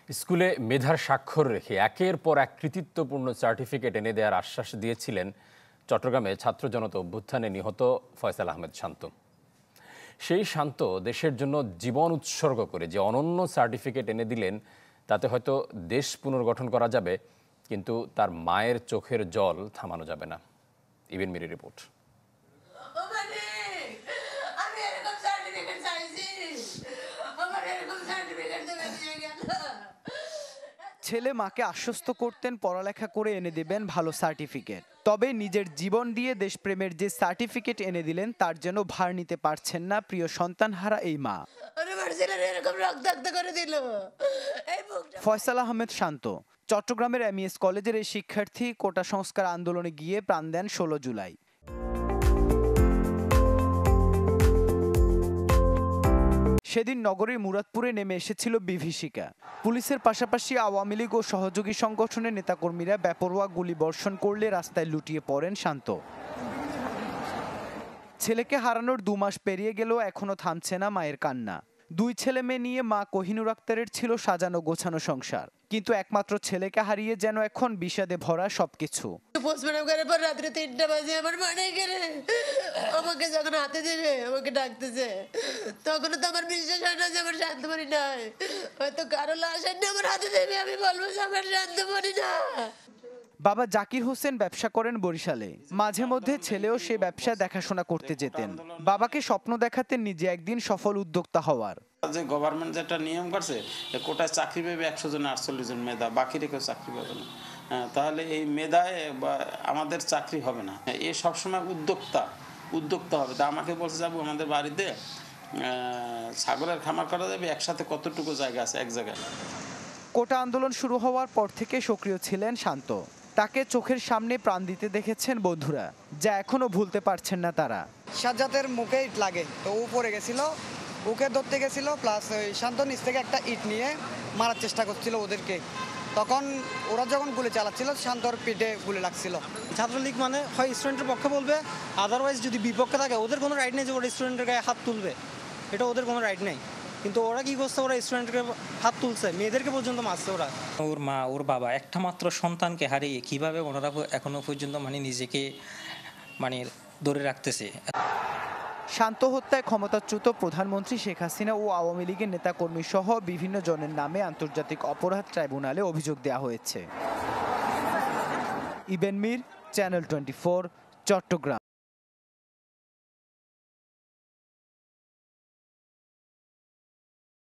স্কুলে মেধার স্বাক্ষর রেখে একের পর এক কৃতিত্বপূর্ণ সার্টিফিকেট এনে দেওয়ার আশ্বাস দিয়েছিলেন চট্টগ্রামে ছাত্র জনতা অভ্যুত্থানে নিহত ফয়সাল আহমেদ শান্ত। সেই শান্ত দেশের জন্য জীবন উৎসর্গ করে যে অনন্য সার্টিফিকেট এনে দিলেন, তাতে হয়তো দেশ পুনর্গঠন করা যাবে, কিন্তু তার মায়ের চোখের জল থামানো যাবে না। ইবেন মিরির রিপোর্ট। ছেলে মাকে আশ্বস্ত করতেন পড়ালেখা করে এনে দেবেন ভালো সার্টিফিকেট, তবে নিজের জীবন দিয়ে দেশপ্রেমের যে সার্টিফিকেট এনে দিলেন তার যেন ভার নিতে পারছেন না প্রিয় সন্তানহারা এই মা। ফয়সাল আহমেদ শান্ত চট্টগ্রামের এমইএস কলেজের এই শিক্ষার্থী কোটা সংস্কার আন্দোলনে গিয়ে প্রাণ দেন 16 জুলাই। সেদিন নগরীর মুরাদপুরে নেমে এসেছিল বিভীষিকা। পুলিশের পাশাপাশি আওয়ামী লীগ ও সহযোগী সংগঠনের নেতাকর্মীরা বেপরোয়া গুলিবর্ষণ করলে রাস্তায় লুটিয়ে পড়েন শান্ত। ছেলেকে হারানোর 2 মাস পেরিয়ে গেলেও এখনো থামছে না মায়ের কান্না। 2 ছেলে মেয়ে নিয়ে মা কোহিনুর আক্তারের ছিল সাজানো গোছানো সংসার, কিন্তু একমাত্র ছেলেকে হারিয়ে যেন এখন বিষাদে ভরা সবকিছু। রাত্রে 3টা বাজে আমার মা আমাকে যখন হাতে দেবে আমাকে ডাকতেছে, তখন তো আমার বিশ্বাস হয় না যে আমার শান্তমণি নাই। হয়তো কারো লাশ এনে আমার হাতে দেবে, আমি বলবো যে আমার শান্তমণি না। বাবা জাকির হোসেন ব্যবসা করেন বরিশালে। মাঝে মধ্যে ছেলেও সে ব্যবসা দেখাশোনা করতে যেতেন। বাবাকে স্বপ্ন দেখাতেন নিজে একদিন সফল উদ্যোক্তা হওয়ার। যে গভর্নমেন্ট যেটা নিয়ম করছে, কোটায় চাকরি পাবে 100 জন 48 জন মেধা, বাকি রেখেও চাকরি পাবে না। তাহলে এই মেধায় আমাদের চাকরি হবে না। এ সবসময় উদ্যোক্তা হবে। তা আমাকে বলছে যাবো আমাদের বাড়িতে ছাগলের খামার করা যাবে, একসাথে কতটুকু জায়গা আছে এক জায়গায়। কোটা আন্দোলন শুরু হওয়ার পর থেকে সক্রিয় ছিলেন শান্ত। তাকে চোখের সামনে প্রাণ দিতে দেখেছেন বন্ধুরা, যা এখনো ভুলতে পারছেন না তারা। সাজ্জাদের মুখে ইট লাগে, তো ও পড়ে গেছিল, ওকে ধরতে গেছিল, প্লাস ওই শান্ত নিচ থেকে একটা ইট নিয়ে মারার চেষ্টা করছিল ওদেরকে। তখন ওরা যখন গুলি চালাচ্ছিল শান্তর পিঠে গুলি লাগছিল। ছাত্রলীগ মানে হয় স্টুডেন্টের পক্ষে বলবে, আদারওয়াইজ যদি বিপক্ষে থাকে ওদের কোনো রাইট নেই যে ওরা স্টুডেন্টের গায়ে হাত তুলবে, এটা ওদের কোনো রাইট নেই। কিন্তু ওরা কি করছে, ওরা স্টুডেন্টকে হাত তুলছে, মেয়েদেরকে পর্যন্ত মারছে ওরা। ওর মা ওর বাবা একটা মাত্র সন্তানকে হারিয়ে কিভাবে ওনারা এখনো পর্যন্ত নিজেকে ধরে রাখতেছে। শান্ত হত্যায় ক্ষমতাচ্যুত প্রধানমন্ত্রী শেখ হাসিনা ও আওয়ামী লীগের নেতাকর্মী সহ বিভিন্ন জনের নামে আন্তর্জাতিক অপরাধ ট্রাইব্যুনালে অভিযোগ দেওয়া হয়েছে। ইবেন মির, চ্যানেল 24, চট্টগ্রাম।